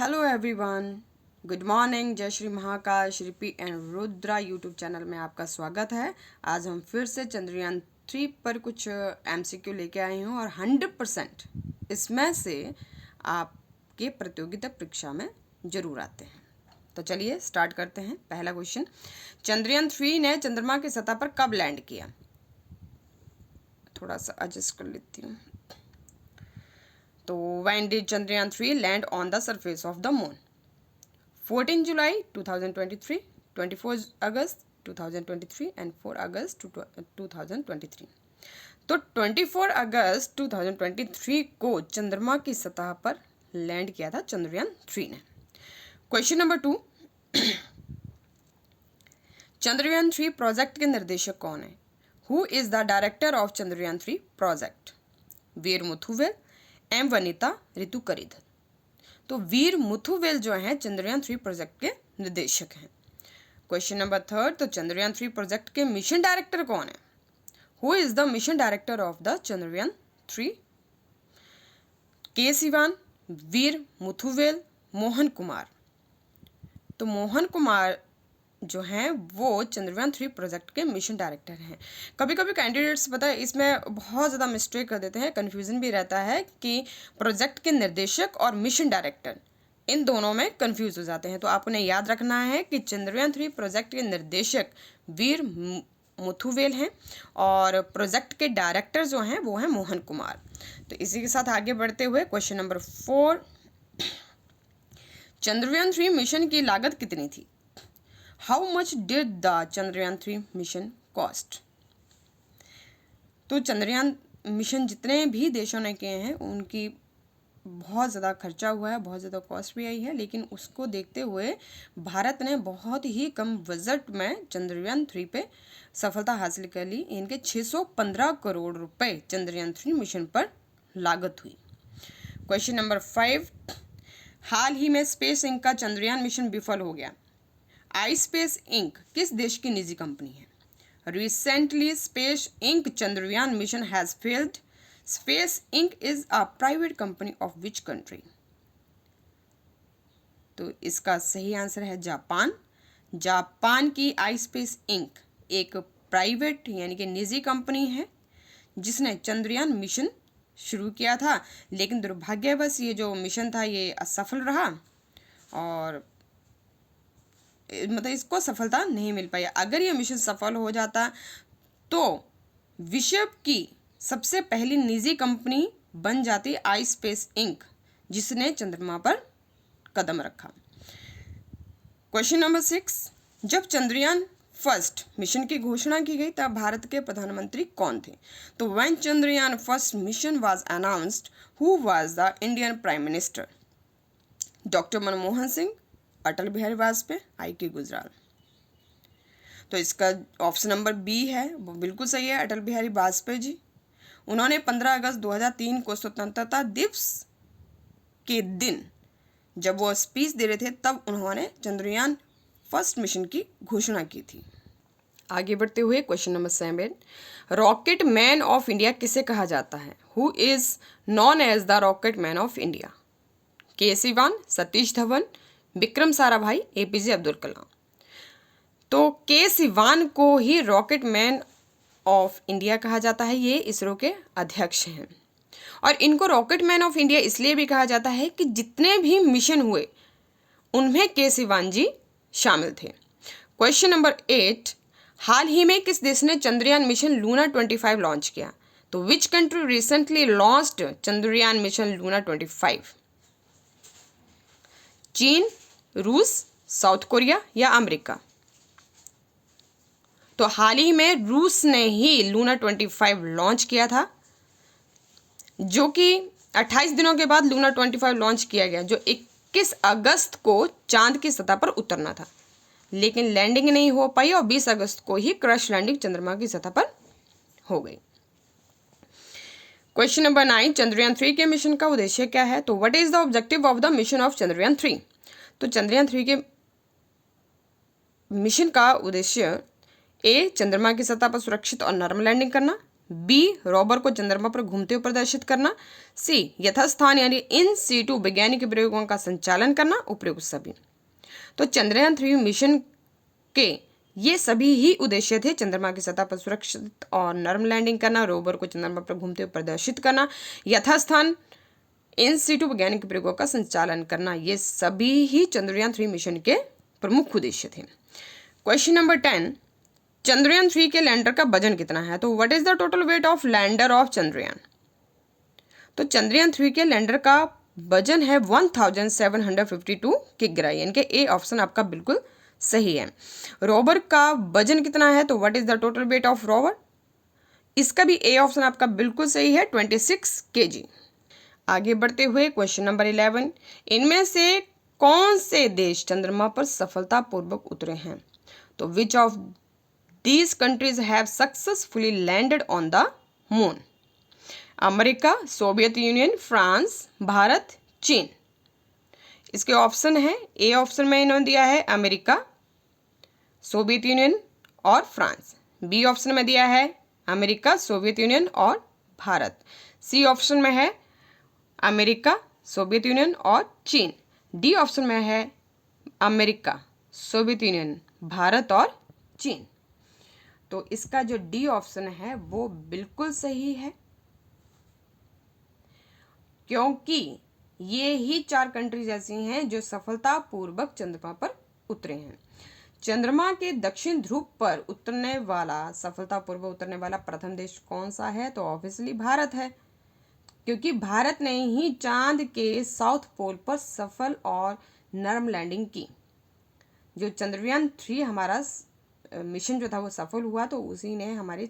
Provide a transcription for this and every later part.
Hello everyone, good morning. जय Shri Mahakal, Shripi and Rudra YouTube channel में आपका स्वागत है। आज हम फिर से चंद्रयान 3 पर कुछ एमसीक्यू लेके आए हूँ और 100% इसमें से आपके प्रतियोगिता परीक्षा में जरूर आते हैं। तो चलिए स्टार्ट करते हैं। पहला क्वेश्चन, चंद्रयान 3 ने चंद्रमा की सतह पर कब लैंड किया? थोड़ा सा एडजस्ट कर लेती हूँ। तो when did Chandrayaan 3 land on the surface of the moon? 14 July 2023, 24 August 2023 and 4 August 2023। तो 24 अगस्त 2023 को चंद्रमा की सतह पर लैंड किया था चंद्रयान 3 ने। क्वेश्चन नंबर 2, चंद्रयान 3 प्रोजेक्ट के निर्देशक कौन है? Who is the director of Chandrayaan 3 project? Veer Muthuvel, M Vanitha, Ritu Karidhal. तो वीर मुथुवेल जो हैं चंद्रयान 3 प्रोजेक्ट के निर्देशक हैं। क्वेश्चन नंबर 3, तो चंद्रयान 3 प्रोजेक्ट के मिशन डायरेक्टर कौन है? Who is the mission director of the Chandrayaan 3? के सिवान, वीर मुथुवेल, मोहन कुमार। तो मोहन कुमार जो हैं वो चंद्रयान 3 प्रोजेक्ट के मिशन डायरेक्टर हैं। कभी कभी कैंडिडेट्स पता है इसमें बहुत ज़्यादा मिस्टेक कर देते हैं, कन्फ्यूज़न भी रहता है कि प्रोजेक्ट के निर्देशक और मिशन डायरेक्टर इन दोनों में कंफ्यूज हो जाते हैं। तो आपने याद रखना है कि चंद्रयान 3 प्रोजेक्ट के निर्देशक वीर मुथुवेल हैं और प्रोजेक्ट के डायरेक्टर जो हैं वो हैं मोहन कुमार। तो इसी के साथ आगे बढ़ते हुए क्वेश्चन नंबर 4, चंद्रयान 3 मिशन की लागत कितनी थी? How much did the Chandrayaan 3 mission cost? तो चंद्रयान मिशन जितने भी देशों ने किए हैं उनकी बहुत ज़्यादा खर्चा हुआ है, बहुत ज़्यादा कॉस्ट भी आई है, लेकिन उसको देखते हुए भारत ने बहुत ही कम बजट में चंद्रयान 3 पे सफलता हासिल कर ली। इनके 615 करोड़ रुपए चंद्रयान 3 मिशन पर लागत हुई। क्वेश्चन नंबर 5, हाल ही में स्पेस इंक का चंद्रयान मिशन विफल हो गया। आईस्पेस इंक किस देश की निजी कंपनी है? Recently space Inc Chandrayaan mission has failed. Space Inc is a private company of which country? तो इसका सही आंसर है जापान। जापान की आईस्पेस इंक एक प्राइवेट यानी कि निजी कंपनी है जिसने चंद्रयान मिशन शुरू किया था, लेकिन दुर्भाग्यवश ये जो मिशन था ये असफल रहा और मतलब इसको सफलता नहीं मिल पाई। अगर ये मिशन सफल हो जाता तो विश्व की सबसे पहली निजी कंपनी बन जाती आईस्पेस इंक, जिसने चंद्रमा पर कदम रखा। क्वेश्चन नंबर 6, जब चंद्रयान फर्स्ट मिशन की घोषणा की गई तब भारत के प्रधानमंत्री कौन थे? तो when Chandrayaan first mission was announced, who was the Indian prime minister? Doctor Manmohan Singh, Atal Bihari Vajpayee, IK. Gujral. तो इसका ऑप्शन नंबर बी है वो बिल्कुल सही है, अटल बिहारी वाजपेयी जी। उन्होंने 15 अगस्त 2003 को स्वतंत्रता दिवस के दिन जब वो स्पीच दे रहे थे तब उन्होंने चंद्रयान फर्स्ट मिशन की घोषणा की थी। आगे बढ़ते हुए question number 7, rocket man of India किसे कहा जाता है? Who is known as the rocket man of India? K Sivan, Satish Dhawan, Vikram Sarabhai, APJ Abdul Kalam. तो के सिवान को ही रॉकेट मैन ऑफ इंडिया कहा जाता है। ये इसरो के अध्यक्ष हैं और इनको रॉकेट मैन ऑफ इंडिया इसलिए भी कहा जाता है कि जितने भी मिशन हुए उनमें के सिवान जी शामिल थे। क्वेश्चन नंबर 8, हाल ही में किस देश ने चंद्रयान मिशन लूना 25 लॉन्च किया? तो which country recently launched Chandrayaan mission Luna 25? चीन, रूस, साउथ कोरिया या अमेरिका? तो हाल ही में रूस ने ही लूना 25 लॉन्च किया था, जो कि 28 दिनों के बाद लूना 25 लॉन्च किया गया, जो 21 अगस्त को चांद की सतह पर उतरना था, लेकिन लैंडिंग नहीं हो पाई और 20 अगस्त को ही क्रश लैंडिंग चंद्रमा की सतह पर हो गई। क्वेश्चन नंबर 9, चंद्रयान 3 के मिशन का उद्देश्य क्या है? तो what is the objective of the mission of Chandrayaan 3? तो चंद्रयान 3 के मिशन का उद्देश्य ए, चंद्रमा की सतह पर सुरक्षित और नरम लैंडिंग करना, बी रोवर को चंद्रमा पर घूमते हुए प्रदर्शित करना, सी यथास्थान यानी इन सीटू वैज्ञानिक प्रयोगों का संचालन करना, उपयुक्त सभी। तो चंद्रयान 3 मिशन के ये सभी ही उद्देश्य थे, चंद्रमा की सतह पर सुरक्षित और नर्म लैंडिंग करना, रोवर को चंद्रमा पर घूमते हुए प्रदर्शित करना, यथास्थान इन सीटू वैज्ञानिक प्रयोगों का संचालन करना, ये सभी ही चंद्रयान 3 मिशन के प्रमुख उद्देश्य थे। क्वेश्चन नंबर 10, चंद्रयान 3 के लैंडर का वजन कितना है? तो what is the total weight of lender of Chandrayaan? तो चंद्रयान 3 के लैंडर का वजन है 1752 किग्रा, यानी कि ए ऑप्शन आपका बिल्कुल सही है। रोवर का वजन कितना है? तो what is the total weight of rover? इसका भी ए ऑप्शन आपका बिल्कुल सही है, 26 kg। आगे बढ़ते हुए क्वेश्चन नंबर 11, इनमें से कौन से देश चंद्रमा पर सफलतापूर्वक उतरे हैं? तो which of these countries have successfully landed on the moon? America, Soviet union, France, Bharat, चीन। इसके ऑप्शन है, ए ऑप्शन में इन्होंने दिया है अमेरिका, सोवियत यूनियन और फ्रांस। बी ऑप्शन में दिया है अमेरिका, सोवियत यूनियन और भारत। सी ऑप्शन में है अमेरिका, सोवियत यूनियन और चीन। डी ऑप्शन में है अमेरिका, सोवियत यूनियन, भारत और चीन। तो इसका जो डी ऑप्शन है वो बिल्कुल सही है, क्योंकि ये ही 4 कंट्रीज ऐसी हैं जो सफलतापूर्वक चंद्रमा पर उतरे हैं। चंद्रमा के दक्षिण ध्रुव पर उतरने वाला, सफलतापूर्वक उतरने वाला प्रथम देश कौन सा है? तो ऑब्वियसली भारत है, क्योंकि भारत ने ही चांद के साउथ पोल पर सफल और नर्म लैंडिंग की। जो चंद्रयान 3 हमारा मिशन जो था वो सफल हुआ, तो उसी ने हमारे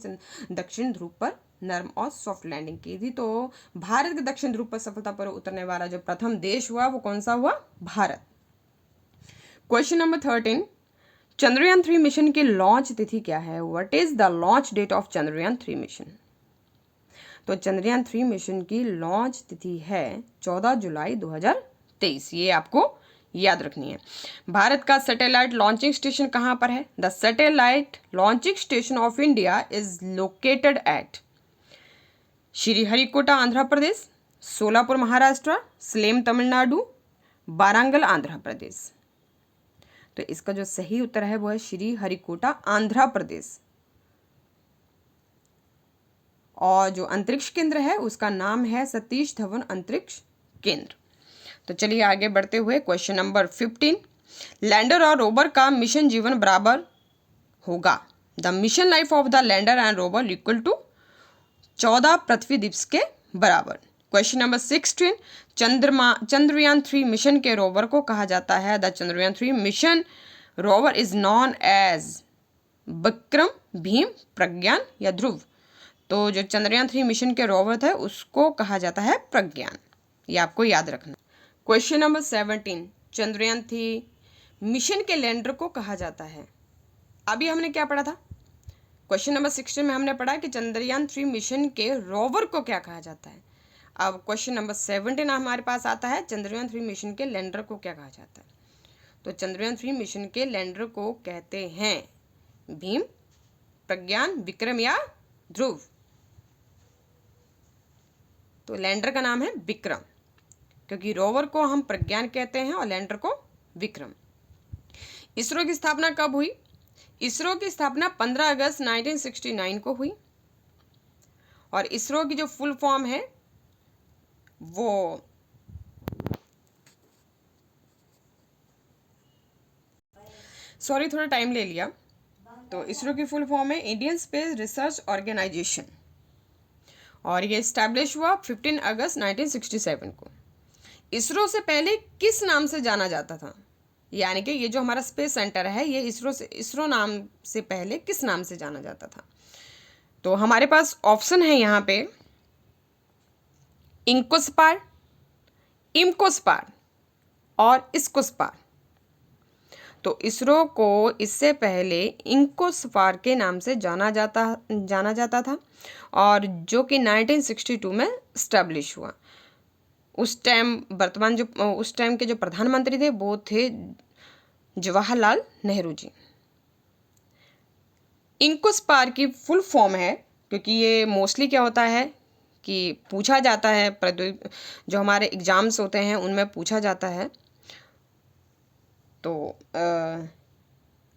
दक्षिण ध्रुव पर नर्म और सॉफ्ट लैंडिंग की थी। तो भारत के दक्षिण ध्रुव पर सफलता पर उतरने वाला जो प्रथम देश हुआ वो कौन सा हुआ? Bharat. Question number 13, Chandrayaan 3 mission की लॉन्च तिथि क्या है? What is the launch date of Chandrayaan 3 mission? तो चंद्रयान 3 मिशन की लॉन्च तिथि है 14 जुलाई 2023। ये आपको याद रखनी है। भारत का सैटेलाइट लॉन्चिंग स्टेशन कहाँ पर है? The satellite launching station of India is located at Sriharikota Andhra Pradesh, Solapur Maharashtra, Salem Tamil Nadu, Warangal Andhra Pradesh. तो इसका जो सही उत्तर है वो है श्रीहरिकोटा आंध्र प्रदेश। और जो अंतरिक्ष केंद्र है उसका नाम है सतीश धवन अंतरिक्ष केंद्र। तो चलिए आगे बढ़ते हुए क्वेश्चन नंबर 15, लैंडर और रोवर का मिशन जीवन बराबर होगा। The mission life of the lander and rover equal to 14 पृथ्वी दिवस के बराबर। क्वेश्चन नंबर 16, चंद्रयान 3 मिशन के रोवर को कहा जाता है। The Chandrayaan 3 mission rover is known as Vikram, Bheem, Pragyan या ध्रुव। तो जो चंद्रयान 3 मिशन के रोवर थे उसको कहा जाता है प्रज्ञान, ये आपको याद रखना। क्वेश्चन नंबर 17, चंद्रयान 3 मिशन के लैंडर को कहा जाता है। अभी हमने क्या पढ़ा था? क्वेश्चन नंबर 16 में हमने पढ़ा कि चंद्रयान 3 मिशन के रोवर को क्या कहा जाता है। अब क्वेश्चन नंबर 17 हमारे पास आता है, चंद्रयान 3 मिशन के लैंडर को क्या कहा जाता है। तो चंद्रयान 3 मिशन के लैंडर को कहते हैं भीम, प्रज्ञान, विक्रम या ध्रुव। तो लैंडर का नाम है विक्रम, क्योंकि रोवर को हम प्रज्ञान कहते हैं और लैंडर को विक्रम। इसरो की स्थापना कब हुई? इसरो की स्थापना 15 अगस्त 1969 को हुई। और इसरो की जो फुल फॉर्म है वो थोड़ा टाइम ले लिया। तो इसरो की फुल फॉर्म है इंडियन स्पेस रिसर्च ऑर्गेनाइजेशन, और ये इस्टेब्लिश हुआ 15 अगस्त 1967 को। इसरो से पहले किस नाम से जाना जाता था? यानी कि ये जो हमारा स्पेस सेंटर है ये इसरो नाम से पहले किस नाम से जाना जाता था? तो हमारे पास ऑप्शन है यहाँ पे इंकोस्पार, इम्कोस्पार और इस्कोस्पार। तो इसरो को इससे पहले इंकोस्पार के नाम से जाना जाता था, और जो कि 1962 में स्टैब्लिश हुआ। उस टाइम के जो प्रधानमंत्री थे वो थे जवाहरलाल नेहरू जी। इंकोस्पार की फुल फॉर्म है क्योंकि ये मोस्टली क्या होता है कि पूछा जाता है, जो हमारे एग्ज़ाम्स होते हैं उनमें पूछा जाता है। तो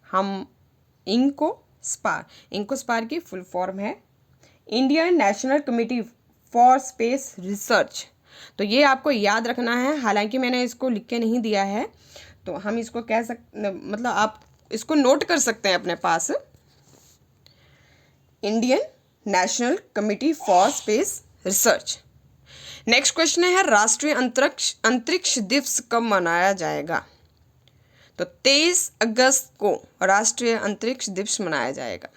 हम इंकोस्पार की फुल फॉर्म है Indian national committee for space research. तो ये आपको याद रखना है, हालांकि मैंने इसको लिख के नहीं दिया है, तो हम इसको मतलब आप इसको नोट कर सकते हैं अपने पास। Indian national committee for space research. Next question है राष्ट्रीय अंतरिक्ष दिवस कब मनाया जाएगा? तो 23 अगस्त को राष्ट्रीय अंतरिक्ष दिवस मनाया जाएगा।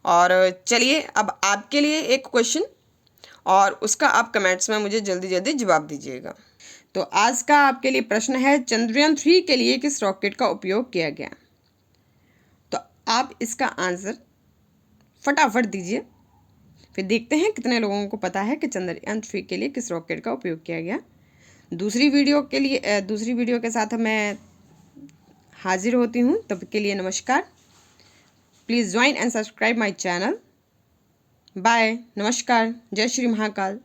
और चलिए अब आपके लिए एक क्वेश्चन, और उसका आप कमेंट्स में मुझे जल्दी जल्दी जवाब दीजिएगा। तो आज का आपके लिए प्रश्न है चंद्रयान 3 के लिए किस रॉकेट का उपयोग किया गया? तो आप इसका आंसर फटाफट दीजिए, फिर देखते हैं कितने लोगों को पता है कि चंद्रयान 3 के लिए किस रॉकेट का उपयोग किया गया। दूसरी वीडियो के साथ मैं हाजिर होती हूँ, तब के लिए नमस्कार। Please join and subscribe my channel. Bye, नमस्कार, जय श्री महाकाल।